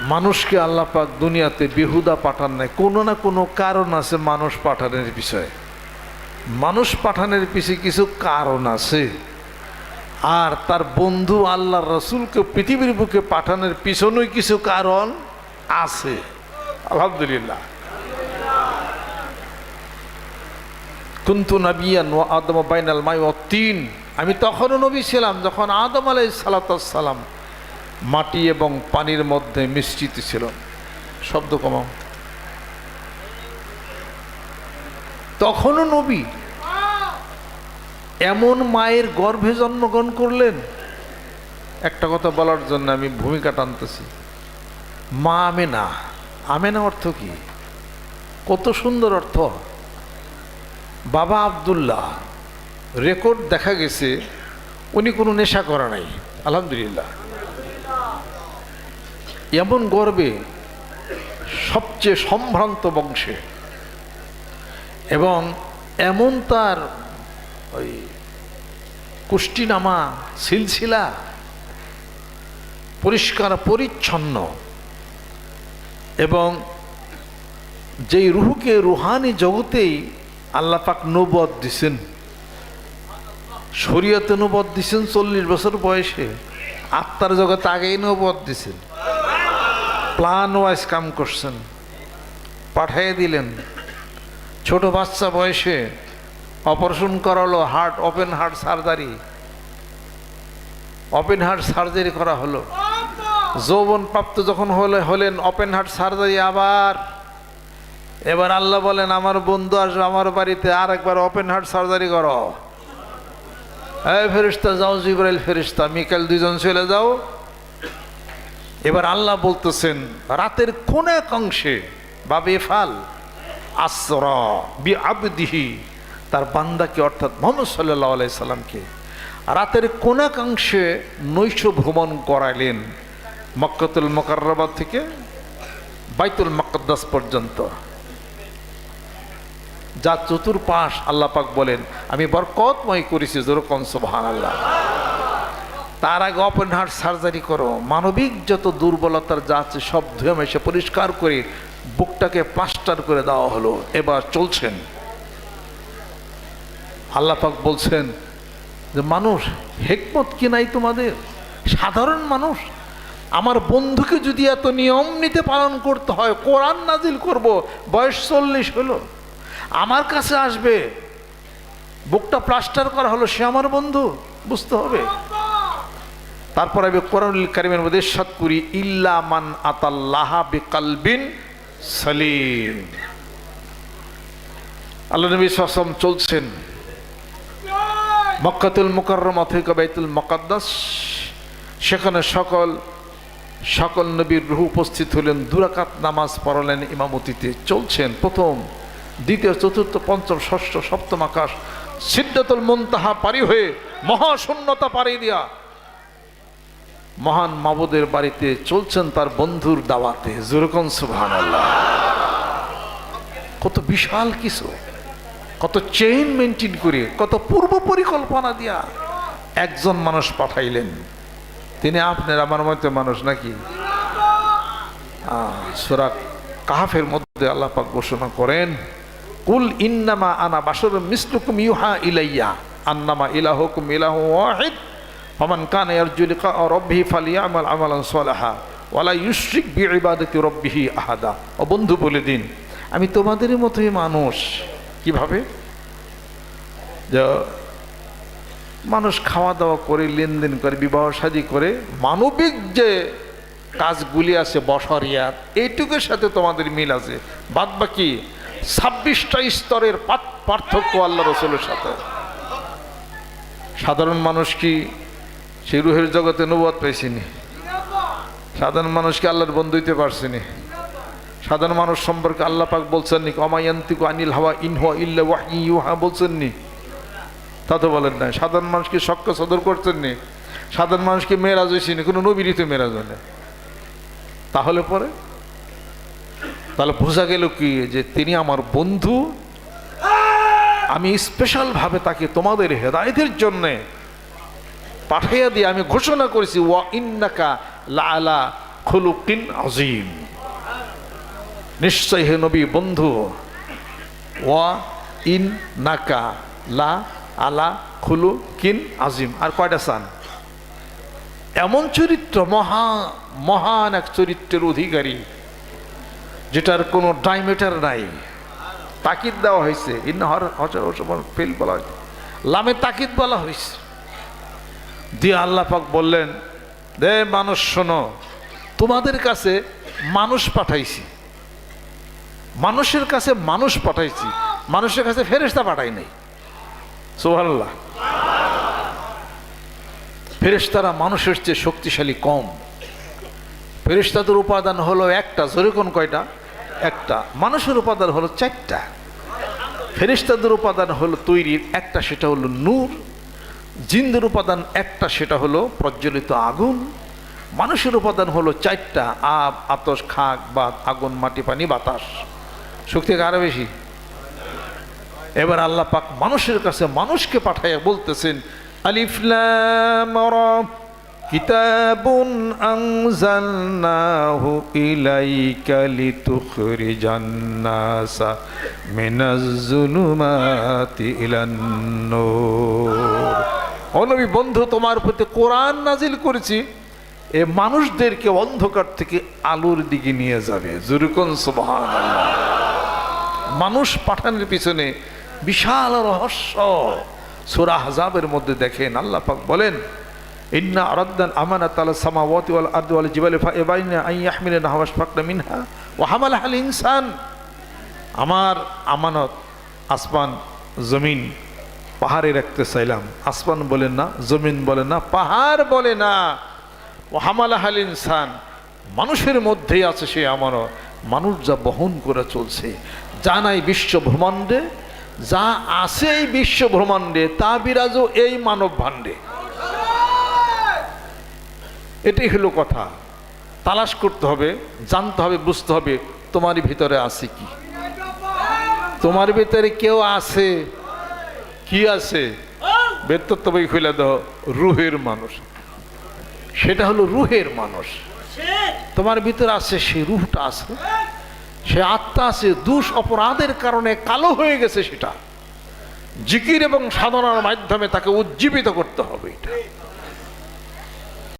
মানুষকে আল্লাহ পাক দুনিয়াতে বেহুদা পাঠান নাই, কোনো না কোনো কারণ আছে মানুষ পাঠানোর বিষয়ে। মানুষ পাঠানোর পিছে কিছু কারণ আছে, আর তার বন্ধু আল্লাহ রসুলকে পৃথিবীর বুকে পাঠানোর পিছনেও কিছু কারণ আছে। আলহামদুলিল্লাহ। কুনতু নাবিয়ান ওয়া আদম বাইনাল মাই ওয়া তিন, আমি তখনও নবী ছিলাম যখন আদম আলাইহিস সালাম মাটি এবং পানির মধ্যে মিশ্রিত ছিল। শব্দ কমাও। তখনও নবী এমন মায়ের গর্ভে জন্মগ্রহণ করলেন। একটা কথা বলার জন্য আমি ভূমিকা টানতেছি। মা আমেনা, আমেনা অর্থ কি? কত সুন্দর অর্থ। বাবা আব্দুল্লাহ, রেকর্ড দেখা গেছে উনি কোনো নেশা করা নাই। আলহামদুলিল্লাহ। এমন গর্বে, সবচেয়ে সম্ভ্রান্ত বংশে, এবং এমন তার ওই কুষ্টিনামা সিলসিলা পরিষ্কার পরিচ্ছন্ন, এবং যেই রুহকে রুহানি জগতেই আল্লাহ পাক নবুয়ত দিছেন, শরীয়তে নবুয়ত দিছেন 40 বছর বয়সে, আত্মার জগতে আগেই নবুয়ত দিছেন, প্ল্যান ওয়াইজ কাম করছেন, পাঠিয়ে দিলেন। ছোট বাচ্চা বয়সে অপারেশন করালো, heart open heart surgery, open heart surgery করা হলো। যৌবন প্রাপ্ত যখন হলেন ওপেন হার্ট সার্জারি আবার। এবার আল্লাহ বলেন আমার বন্ধু আসবে আমার বাড়িতে, আর একবার ওপেন হার্ট সার্জারি করো। এই ফেরেশতা যাও, জিবরাইল ফেরেশতা, মিকাইল, দুইজন চলে যাও। এবার আল্লাহ বলতেছেন রাতের কোন এক অংশে বাবে ফাল আসরা বি আবদিহি, তার বান্দাকে অর্থাৎ মুহাম্মদ সাল্লাল্লাহু আলাইহি সাল্লামকে রাতের কোন এক অংশে নৈশ ভ্রমণ করাইলেন, মক্কাতুল মুকাররমা থেকে বাইতুল মুকাদ্দাস পর্যন্ত, যা চতুর্পাশ আল্লাহ পাক বলেন আমি বরকতময় করেছি। যেরকম সুবহানাল্লাহ। তার আগে ওপেন হার্ট সার্জারি করো, মানবিক যত দুর্বলতার যা আছে সব ধুয়ে মেশে পরিষ্কার করে বুকটাকে প্লাস্টার করে দেওয়া হলো। এবার চলছেন। আল্লাহ পাক বলছেন যে মানুষ, হিকমত কি নাই তোমাদের? সাধারণ মানুষ, আমার বন্ধুকে যদি এত নিয়ম নীতি পালন করতে হয়, কোরআন নাজিল করব, বয়স 40 হলো, আমার কাছে আসবে, বুকটা প্লাস্টার করা হলো, সে আমার বন্ধু, বুঝতে হবে। তারপর আমি কোরআনুল কারীমের মধ্যে ইরশাদ করি ইল্লা মান আতাল্লাহা বিকালবিন সালিম। আল্লাহ নবী সাল্লাল্লাহু আলাইহি ওয়াসাল্লাম চলছেন মক্কাতুল মুকাররমা থেকে বাইতুল মুকাদ্দাস, সেখানে সকল নবীর রূহ উপস্থিত হলেন, 2 রাকাত নামাজ পড়ালেন ইমামতিতে। চলছেন প্রথম, দ্বিতীয়, চতুর্থ, পঞ্চম, ষষ্ঠ, সপ্তম আকাশ, সিদরাতুল মুনতাহা পারি হয়ে মহাশূন্যতা পাড়ি দিয়া মহান মাবুদের বাড়িতে চলছেন তার বন্ধুর দাওয়াতে। যেরকম সুবহানাল্লাহ। কত বিশাল কিছু, কত চেইন মেনটেন করে, কত পূর্ব পরিকল্পনা দিয়া একজন মানুষ পাঠাইলেন। তিনি আপনার আমার মতো মানুষ নাকি? সূরা কাহফের মধ্যে আল্লাহ পাক ঘোষণা করেন কুল ইন্নামা আনা বাশারুম মিসলুকুম ইউহা ইলাইয়া আন্নামা ইলাহুকুম ইলাহুন ওয়াহিদ ফামান কানা ইয়ারজু লিকা রাব্বিহি ফালিয়ামাল আমালান সালিহা ওয়ালা ইউশরিক বিইবাদাতি রাব্বিহি আহাদা। ও বন্ধু বলে দিন আমি তোমাদেরই মতোই মানুষ। কিভাবে? যে মানুষ খাওয়া দাওয়া করে, লেনদেন করে, বিবাহ শাদী করে, মানবিক যে কাজগুলি আছে বশরিয়াত, এইটুকুর সাথে তোমাদের মিল আছে, বাদ বাকি 26টা স্তরের পার্থক্য আল্লাহ রসুলের সাথে। সাধারণ মানুষ কি সেই রুহের জগতে নবুয়ত পাইছিনি? সাধারণ মানুষ কি আল্লাহর বন্ধু হইতে পারছিনি? সাধারণ মানুষ সম্পর্কে আল্লাহ পাক বলছেন নি ওয়া মা ইয়ানতিকু আনিল হাওয়া ইন হুয়া ইল্লা ওয়াহয়ুন ইউহা, বলছেন নি? তা তো বলেন না। সাধারণ মানুষকে শক্ক সদর করছেন নি? সাধারণ মানুষকে মেরাজ হয়েছিনি? কোনো নবীরই তো মেরাজ হয় না। তাহলে বোঝা গেল কি যে তিনি আমার বন্ধু, আমি স্পেশালভাবে তাকে তোমাদের হেদায়েতের জন্যে পাঠাইয়া দিয়ে আমি ঘোষণা করেছি ওয়া ইন্নাকা লা আলা খুলুকিন আযীম, নিশ্চয় হে নবী বন্ধু, ওয়া ইন নাকা লা আলা খুলুকিন আযীম। আর কয়টা চান? এমন চরিত্র, মহান এক চরিত্রের অধিকারী, যেটার কোনো ডাইমেটার নাই। তাকিদ দেওয়া হয়েছে, ফেল বলা হয়েছে, লামে তাকিদ বলা হয়েছে। দিয়ে আল্লাহ পাক বললেন, দে মানুষ শোনো, তোমাদের কাছে মানুষ পাঠাইছি, মানুষের কাছে মানুষ পাঠাইছি, মানুষের কাছে ফেরেশতা পাঠাই নাই। সুবহানাল্লাহ। ফেরেশতারা মানুষের চেয়ে শক্তিশালী কম। ফেরেশতাদের উপাদান হলো একটা, জোরে কোন কয়টা? একটা। মানুষের উপাদান হলো চারটা। ফেরেশতাদের উপাদান হলো তৈরির একটা, সেটা হলো নূর। জিনদের উপাদান একটা, সেটা হলো প্রজ্বলিত আগুন। মানুষের উপাদান হলো চারটা, আব, আতশ, খাক, বাত, আগুন, মাটি, পানি, বাতাস। শক্তি আরো বেশি। এবার আল্লাহ পাক মানুষের কাছে মানুষকে পাঠাইয়া বলতেছেন, আলিফ লাম রা কিতাবুন আনজালনাহু ইলাইকা লিতুখরিজান নাসা মিনাজ যুলুমাতি ইলান নূর। ও নবী বন্ধু, তোমার প্রতি কোরআন নাজিল করেছি, এ মানুষদেরকে অন্ধকার থেকে আলোর দিকে নিয়ে যাবে। জুরকুন সুবহানাল্লাহ। মানুষ পাঠানোর পিছনে বিশাল রহস্য। সূরা আহজাবের মধ্যে দেখেন আল্লাহ পাক বলেন, ইন্না আরাদনাল আমানাতা আলাস সামাওয়াতি ওয়াল আরদি ওয়াল জিবালি ফাআবাইনা আন ইয়াহমিলানহা ওয়াশফাকনা মিনহা ওয়া হামালাহাল ইনসান। আমার আমানত আসমান জমিন পাহাড়ে রাখতে চাইলাম। আসমান বলে না, জমিন বলে না, পাহাড় বলে না। ওয়া হামালাহাল ইনসান, মানুষের মধ্যেই আছে সে আমানত। মানুষ যা বহন করে চলছে, যা নাই বিশ্ব ব্রহ্মাণ্ডে, যা আছে এই বিশ্ব ব্রহ্মাণ্ডে, তা বিরাজ এই মানব ভাণ্ডে। এটাই হলো কথা। তালাশ করতে হবে, জানতে হবে, বুঝতে হবে তোমার ভিতরে আছে কি। তোমার ভিতরে কেউ আছে, কি আছে? বেতত্ব বই খুলে দাও, রুহের মানুষ। সেটা হলো রুহের মানুষ। তোমার ভিতরে আছে, সে রুহটা আছে, সে আত্মা আছে। দুষ অপরাধের কারণে কালো হয়ে গেছে, সেটা জিকির এবং সাধনার মাধ্যমে তাকে উজ্জীবিত করতে হবে। এটা